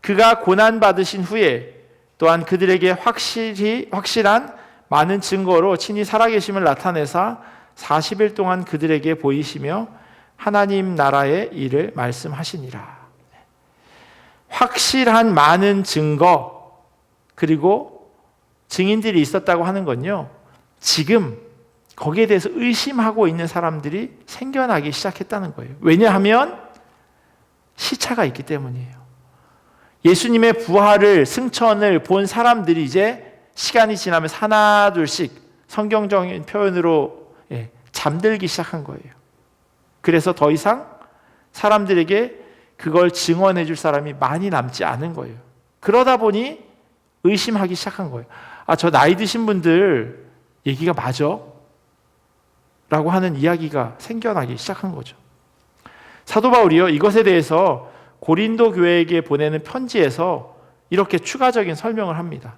그가 고난받으신 후에 또한 그들에게 확실한 많은 증거로 친히 살아계심을 나타내사 40일 동안 그들에게 보이시며 하나님 나라의 일을 말씀하시니라. 확실한 많은 증거, 그리고 증인들이 있었다고 하는 건요, 지금 거기에 대해서 의심하고 있는 사람들이 생겨나기 시작했다는 거예요. 왜냐하면 시차가 있기 때문이에요. 예수님의 부활을, 승천을 본 사람들이 이제 시간이 지나면 하나 둘씩 성경적인 표현으로 잠들기 시작한 거예요. 그래서 더 이상 사람들에게 그걸 증언해 줄 사람이 많이 남지 않은 거예요. 그러다 보니 의심하기 시작한 거예요. 저 나이 드신 분들 얘기가 맞아? 라고 하는 이야기가 생겨나기 시작한 거죠. 사도 바울이요, 이것에 대해서 고린도 교회에게 보내는 편지에서 이렇게 추가적인 설명을 합니다.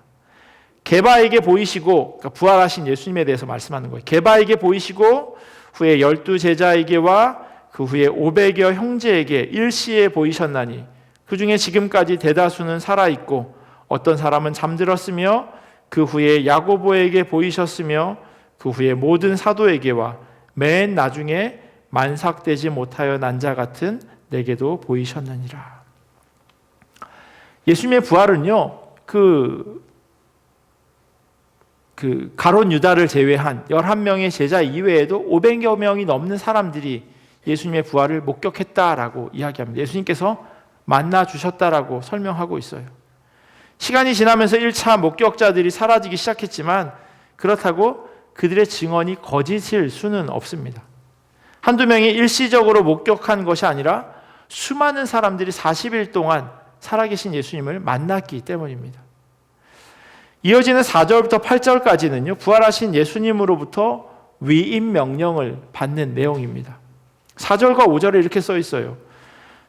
게바에게 보이시고, 그러니까 부활하신 예수님에 대해서 말씀하는 거예요. 게바에게 보이시고 후에 12 제자에게와 그 후에 500여 형제에게 일시에 보이셨나니 그 중에 지금까지 대다수는 살아있고 어떤 사람은 잠들었으며 그 후에 야고보에게 보이셨으며 그 후에 모든 사도에게와 맨 나중에 만삭되지 못하여 난 자 같은 내게도 보이셨느니라. 예수님의 부활은요, 그 가롯 유다를 제외한 11명의 제자 이외에도 500여 명이 넘는 사람들이 예수님의 부활을 목격했다라고 이야기합니다. 예수님께서 만나 주셨다라고 설명하고 있어요. 시간이 지나면서 1차 목격자들이 사라지기 시작했지만 그렇다고 그들의 증언이 거짓일 수는 없습니다. 한두 명이 일시적으로 목격한 것이 아니라 수많은 사람들이 40일 동안 살아계신 예수님을 만났기 때문입니다. 이어지는 4절부터 8절까지는요, 부활하신 예수님으로부터 위임 명령을 받는 내용입니다. 4절과 5절에 이렇게 써 있어요.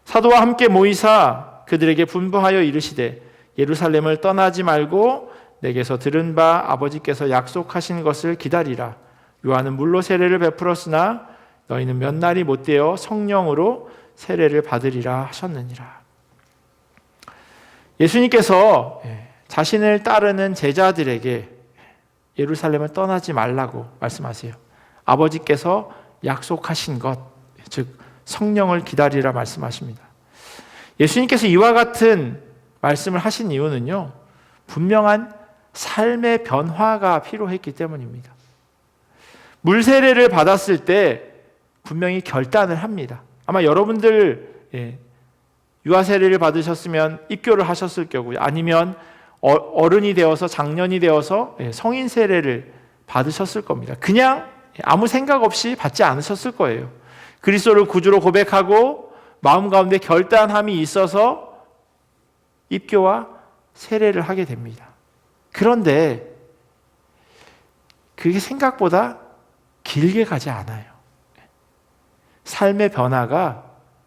사도와 함께 모이사 그들에게 분부하여 이르시되 예루살렘을 떠나지 말고 내게서 들은 바 아버지께서 약속하신 것을 기다리라. 요한은 물로 세례를 베풀었으나 너희는 몇 날이 못되어 성령으로 세례를 받으리라 하셨느니라. 예수님께서 자신을 따르는 제자들에게 예루살렘을 떠나지 말라고 말씀하세요. 아버지께서 약속하신 것, 즉 성령을 기다리라 말씀하십니다. 예수님께서 이와 같은 말씀을 하신 이유는요, 분명한 삶의 변화가 필요했기 때문입니다. 물 세례를 받았을 때 분명히 결단을 합니다. 아마 여러분들 유아 세례를 받으셨으면 입교를 하셨을 거고요, 아니면 어른이 되어서 장년이 되어서 성인 세례를 받으셨을 겁니다. 그냥 아무 생각 없이 받지 않으셨을 거예요. 그리스도를 구주로 고백하고 마음 가운데 결단함이 있어서 입교와 세례를 하게 됩니다. 그런데 그게 생각보다 길게 가지 않아요. 삶의 변화가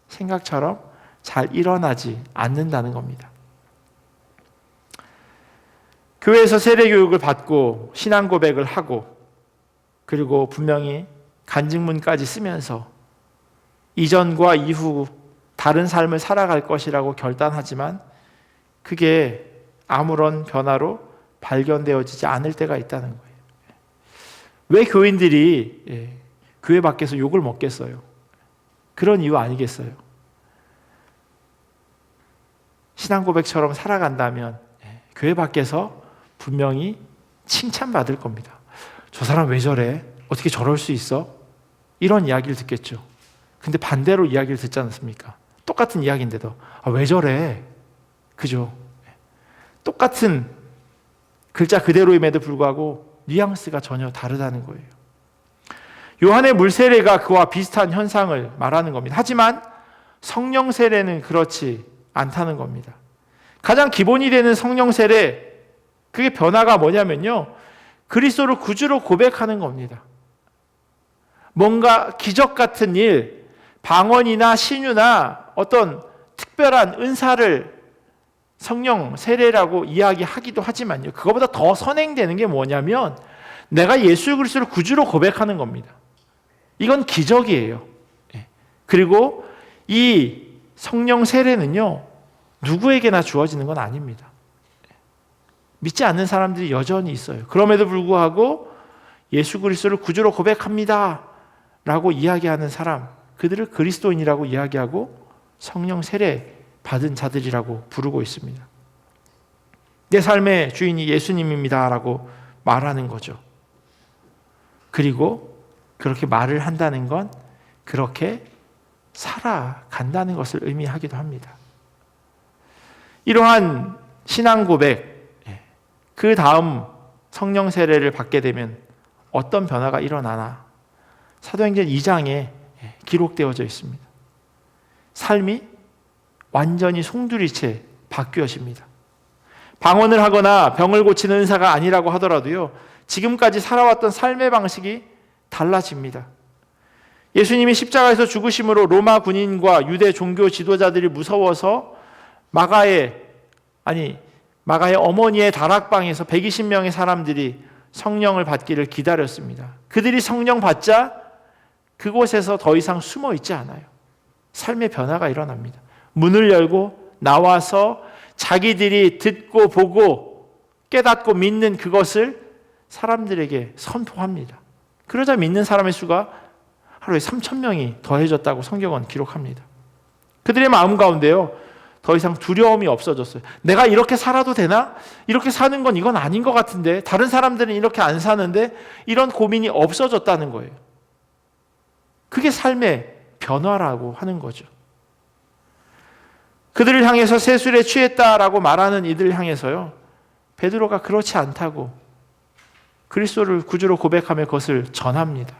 생각처럼 잘 일어나지 않는다는 겁니다. 교회에서 세례 교육을 받고 신앙 고백을 하고 그리고 분명히 간증문까지 쓰면서 이전과 이후 다른 삶을 살아갈 것이라고 결단하지만 그게 아무런 변화로 발견되어지지 않을 때가 있다는 거예요. 왜 교인들이 교회 밖에서 욕을 먹겠어요? 그런 이유 아니겠어요? 신앙 고백처럼 살아간다면 교회 밖에서 분명히 칭찬받을 겁니다. 저 사람 왜 저래? 어떻게 저럴 수 있어? 이런 이야기를 듣겠죠. 근데 반대로 이야기를 듣지 않습니까? 똑같은 이야기인데도 왜 저래? 그죠? 똑같은 글자 그대로임에도 불구하고 뉘앙스가 전혀 다르다는 거예요. 요한의 물 세례가 그와 비슷한 현상을 말하는 겁니다. 하지만 성령 세례는 그렇지 않다는 겁니다. 가장 기본이 되는 성령 세례, 그게 변화가 뭐냐면요, 그리스도를 구주로 고백하는 겁니다. 뭔가 기적 같은 일, 방언이나 신유나 어떤 특별한 은사를 성령 세례라고 이야기하기도 하지만요, 그거보다 더 선행되는 게 뭐냐면 내가 예수 그리스도를 구주로 고백하는 겁니다. 이건 기적이에요. 그리고 이 성령 세례는요, 누구에게나 주어지는 건 아닙니다. 믿지 않는 사람들이 여전히 있어요. 그럼에도 불구하고 예수 그리스도를 구주로 고백합니다 라고 이야기하는 사람, 그들을 그리스도인이라고 이야기하고 성령 세례 받은 자들이라고 부르고 있습니다. 내 삶의 주인이 예수님입니다 라고 말하는 거죠. 그리고 그렇게 말을 한다는 건 그렇게 살아간다는 것을 의미하기도 합니다. 이러한 신앙 고백, 그 다음 성령 세례를 받게 되면 어떤 변화가 일어나나 사도행전 2장에 기록되어져 있습니다. 삶이 완전히 송두리째 바뀌어집니다. 방언을 하거나 병을 고치는 은사가 아니라고 하더라도요, 지금까지 살아왔던 삶의 방식이 달라집니다. 예수님이 십자가에서 죽으심으로 로마 군인과 유대 종교 지도자들이 무서워서 마가의 어머니의 다락방에서 120명의 사람들이 성령을 받기를 기다렸습니다. 그들이 성령 받자 그곳에서 더 이상 숨어 있지 않아요. 삶의 변화가 일어납니다. 문을 열고 나와서 자기들이 듣고 보고 깨닫고 믿는 그것을 사람들에게 선포합니다. 그러자 믿는 사람의 수가 하루에 3,000명이 더해졌다고 성경은 기록합니다. 그들의 마음 가운데요, 더 이상 두려움이 없어졌어요. 내가 이렇게 살아도 되나? 이렇게 사는 건 이건 아닌 것 같은데, 다른 사람들은 이렇게 안 사는데, 이런 고민이 없어졌다는 거예요. 그게 삶의 변화라고 하는 거죠. 그들을 향해서 세술에 취했다라고 말하는 이들을 향해서요, 베드로가 그렇지 않다고 그리스도를 구주로 고백하며 그것을 전합니다.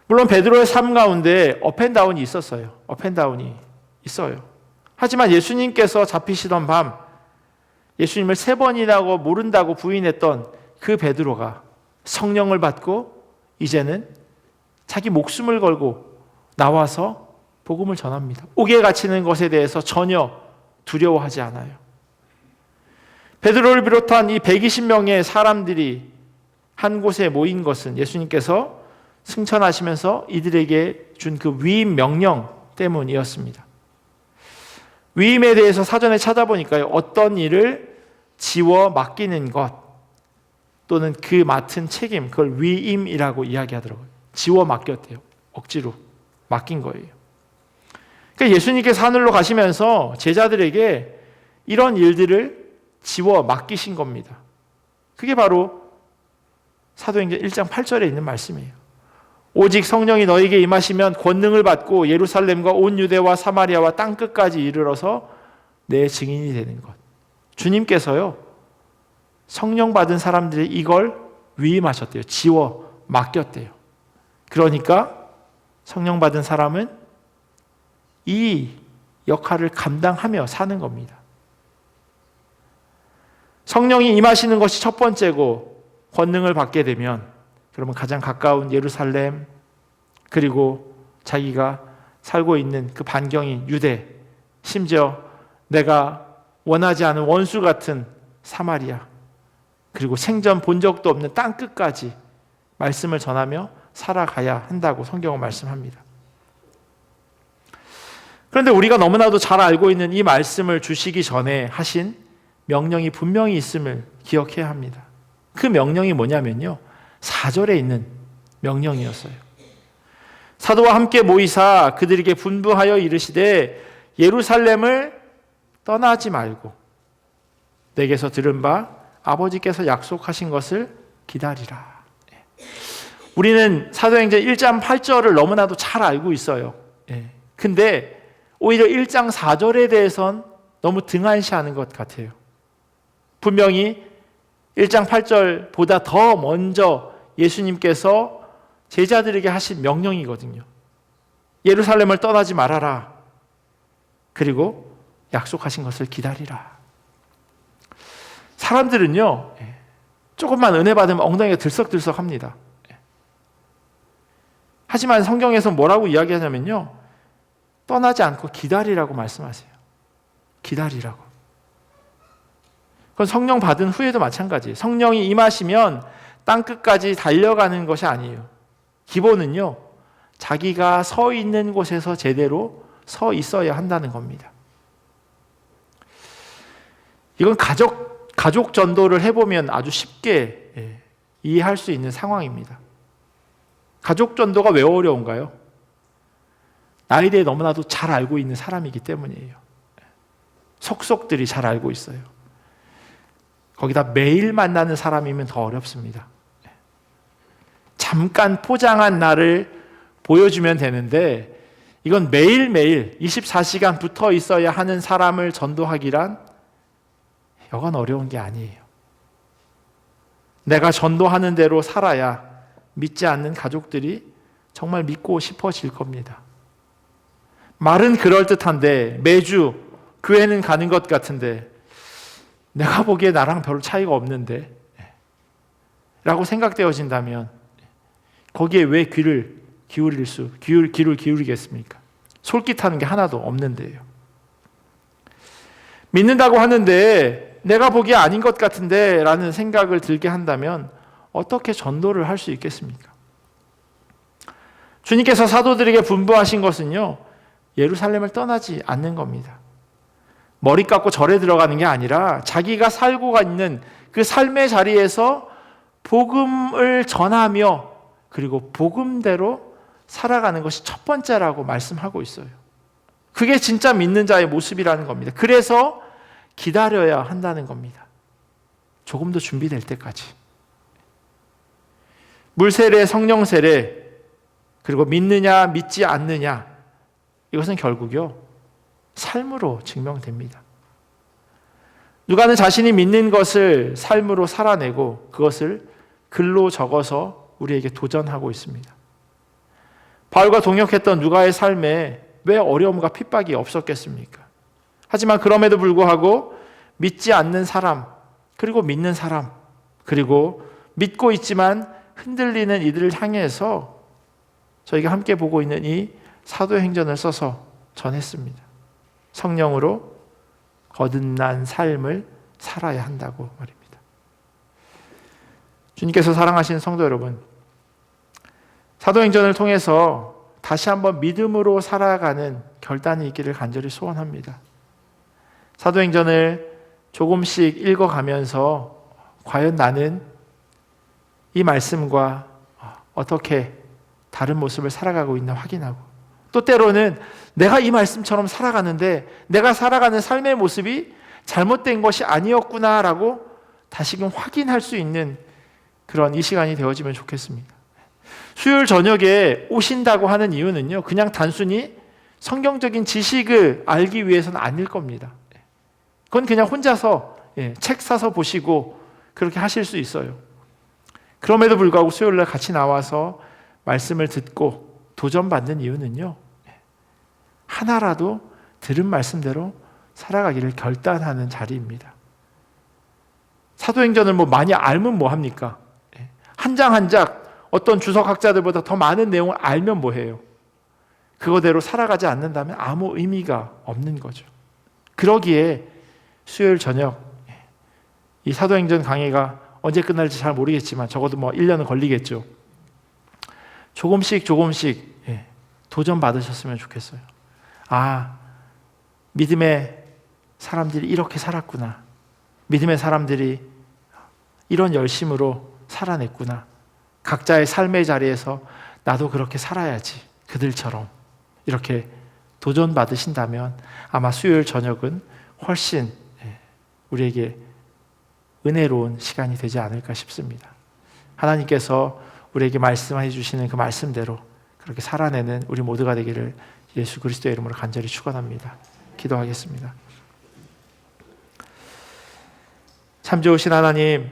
물론 베드로의 삶 가운데 업앤다운이 있었어요. 업앤다운이 있어요. 하지만 예수님께서 잡히시던 밤 예수님을 3번이라고 모른다고 부인했던 그 베드로가 성령을 받고 이제는 자기 목숨을 걸고 나와서 복음을 전합니다. 옥에 갇히는 것에 대해서 전혀 두려워하지 않아요. 베드로를 비롯한 이 120명의 사람들이 한 곳에 모인 것은 예수님께서 승천하시면서 이들에게 준 그 위임 명령 때문이었습니다. 위임에 대해서 사전에 찾아보니까요, 어떤 일을 지워 맡기는 것 또는 그 맡은 책임, 그걸 위임이라고 이야기하더라고요. 지워 맡겼대요. 억지로 맡긴 거예요. 그러니까 예수님께서 하늘로 가시면서 제자들에게 이런 일들을 지워 맡기신 겁니다. 그게 바로 사도행전 1장 8절에 있는 말씀이에요. 오직 성령이 너에게 임하시면 권능을 받고 예루살렘과 온 유대와 사마리아와 땅끝까지 이르러서 내 증인이 되는 것. 주님께서요, 성령 받은 사람들이 이걸 위임하셨대요. 지워 맡겼대요. 그러니까 성령 받은 사람은 이 역할을 감당하며 사는 겁니다. 성령이 임하시는 것이 첫 번째고, 권능을 받게 되면 그러면 가장 가까운 예루살렘, 그리고 자기가 살고 있는 그 반경인 유대, 심지어 내가 원하지 않은 원수 같은 사마리아, 그리고 생전 본 적도 없는 땅 끝까지 말씀을 전하며 살아가야 한다고 성경은 말씀합니다. 그런데 우리가 너무나도 잘 알고 있는 이 말씀을 주시기 전에 하신 명령이 분명히 있음을 기억해야 합니다. 그 명령이 뭐냐면요, 4절에 있는 명령이었어요. 사도와 함께 모이사 그들에게 분부하여 이르시되 예루살렘을 떠나지 말고 내게서 들은 바 아버지께서 약속하신 것을 기다리라. 우리는 사도행전 1장 8절을 너무나도 잘 알고 있어요. 근데 오히려 1장 4절에 대해선 너무 등한시하는 것 같아요. 분명히 1장 8절보다 더 먼저 예수님께서 제자들에게 하신 명령이거든요. 예루살렘을 떠나지 말아라. 그리고 약속하신 것을 기다리라. 사람들은요, 조금만 은혜 받으면 엉덩이가 들썩들썩합니다. 하지만 성경에서 뭐라고 이야기하냐면요, 떠나지 않고 기다리라고 말씀하세요. 기다리라고. 그건 성령 받은 후에도 마찬가지예요. 성령이 임하시면 땅끝까지 달려가는 것이 아니에요. 기본은요, 자기가 서 있는 곳에서 제대로 서 있어야 한다는 겁니다. 이건 가족 전도를 해보면 아주 쉽게 이해할 수 있는 상황입니다. 가족 전도가 왜 어려운가요? 나에 대해 너무나도 잘 알고 있는 사람이기 때문이에요. 속속들이 잘 알고 있어요. 거기다 매일 만나는 사람이면 더 어렵습니다. 잠깐 포장한 나를 보여주면 되는데 이건 매일매일 24시간 붙어 있어야 하는 사람을 전도하기란 여간 어려운 게 아니에요. 내가 전도하는 대로 살아야 믿지 않는 가족들이 정말 믿고 싶어질 겁니다. 말은 그럴듯한데 매주 교회는 가는 것 같은데 내가 보기에 나랑 별 차이가 없는데 라고 생각되어진다면 거기에 왜 귀를 기울이겠습니까? 솔깃하는 게 하나도 없는데요. 믿는다고 하는데 내가 보기에 아닌 것 같은데 라는 생각을 들게 한다면 어떻게 전도를 할 수 있겠습니까? 주님께서 사도들에게 분부하신 것은요, 예루살렘을 떠나지 않는 겁니다. 머리 깎고 절에 들어가는 게 아니라 자기가 살고 있는 그 삶의 자리에서 복음을 전하며 그리고 복음대로 살아가는 것이 첫 번째라고 말씀하고 있어요. 그게 진짜 믿는 자의 모습이라는 겁니다. 그래서 기다려야 한다는 겁니다. 조금 더 준비될 때까지. 물 세례, 성령 세례, 그리고 믿느냐 믿지 않느냐, 이것은 결국요 삶으로 증명됩니다. 누가는 자신이 믿는 것을 삶으로 살아내고 그것을 글로 적어서 우리에게 도전하고 있습니다. 바울과 동역했던 누가의 삶에 왜 어려움과 핍박이 없었겠습니까? 하지만 그럼에도 불구하고 믿지 않는 사람, 그리고 믿는 사람, 그리고 믿고 있지만 흔들리는 이들을 향해서 저희가 함께 보고 있는 이 사도행전을 써서 전했습니다. 성령으로 거듭난 삶을 살아야 한다고 말입니다. 주님께서 사랑하시는 성도 여러분, 사도행전을 통해서 다시 한번 믿음으로 살아가는 결단이 있기를 간절히 소원합니다. 사도행전을 조금씩 읽어가면서 과연 나는 이 말씀과 어떻게 다른 모습을 살아가고 있나 확인하고, 또 때로는 내가 이 말씀처럼 살아가는데 내가 살아가는 삶의 모습이 잘못된 것이 아니었구나라고 다시금 확인할 수 있는 그런 이 시간이 되어지면 좋겠습니다. 수요일 저녁에 오신다고 하는 이유는요, 그냥 단순히 성경적인 지식을 알기 위해서는 아닐 겁니다. 그건 그냥 혼자서 책 사서 보시고 그렇게 하실 수 있어요. 그럼에도 불구하고 수요일날 같이 나와서 말씀을 듣고 도전받는 이유는요, 하나라도 들은 말씀대로 살아가기를 결단하는 자리입니다. 사도행전을 많이 알면 뭐합니까? 한 장 한 장 어떤 주석학자들보다 더 많은 내용을 알면 뭐해요? 그거대로 살아가지 않는다면 아무 의미가 없는 거죠. 그러기에 수요일 저녁 이 사도행전 강의가 언제 끝날지 잘 모르겠지만 적어도 1년은 걸리겠죠. 조금씩 도전 받으셨으면 좋겠어요. 아, 믿음의 사람들이 이렇게 살았구나. 믿음의 사람들이 이런 열심으로 살아냈구나. 각자의 삶의 자리에서 나도 그렇게 살아야지. 그들처럼. 이렇게 도전 받으신다면 아마 수요일 저녁은 훨씬 우리에게 은혜로운 시간이 되지 않을까 싶습니다. 하나님께서 우리에게 말씀해 주시는 그 말씀대로 그렇게 살아내는 우리 모두가 되기를 예수 그리스도의 이름으로 간절히 축원합니다. 기도하겠습니다. 참 좋으신 하나님,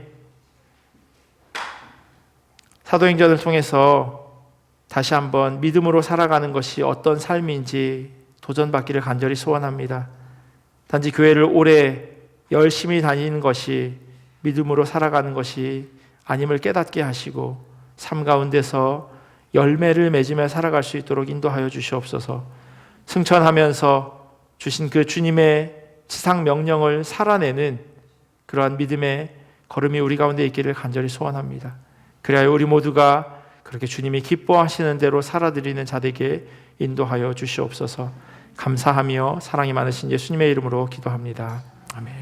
사도행전을 통해서 다시 한번 믿음으로 살아가는 것이 어떤 삶인지 도전받기를 간절히 소원합니다. 단지 교회를 오래 열심히 다니는 것이 믿음으로 살아가는 것이 아님을 깨닫게 하시고 삶 가운데서 열매를 맺으며 살아갈 수 있도록 인도하여 주시옵소서. 승천하면서 주신 그 주님의 지상 명령을 살아내는 그러한 믿음의 걸음이 우리 가운데 있기를 간절히 소원합니다. 그래야 우리 모두가 그렇게 주님이 기뻐하시는 대로 살아드리는 자들에게 인도하여 주시옵소서. 감사하며 사랑이 많으신 예수님의 이름으로 기도합니다. 아멘.